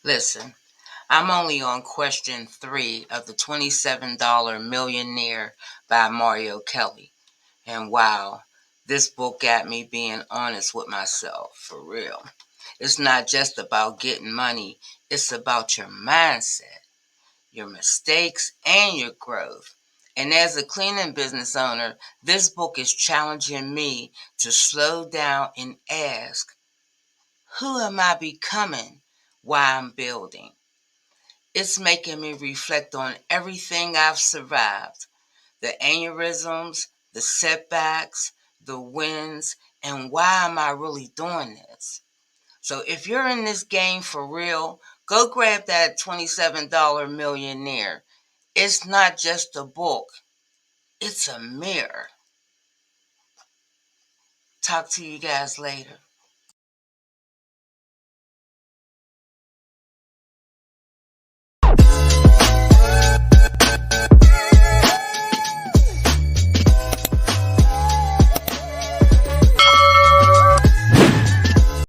Listen, I'm only on question 3 of the $27 Millionaire by Mario Kelly. And wow, this book got me being honest with myself, for real. It's not just about getting money, it's about your mindset, your mistakes, and your growth. And as a cleaning business owner, this book is challenging me to slow down and ask, who am I becoming while I'm building? It's making me reflect on everything I've survived, the aneurysms, the setbacks, the wins, and why am I really doing this? So if you're in this game for real, go grab that $27 Millionaire. It's not just a book, it's a mirror. Talk to you guys later.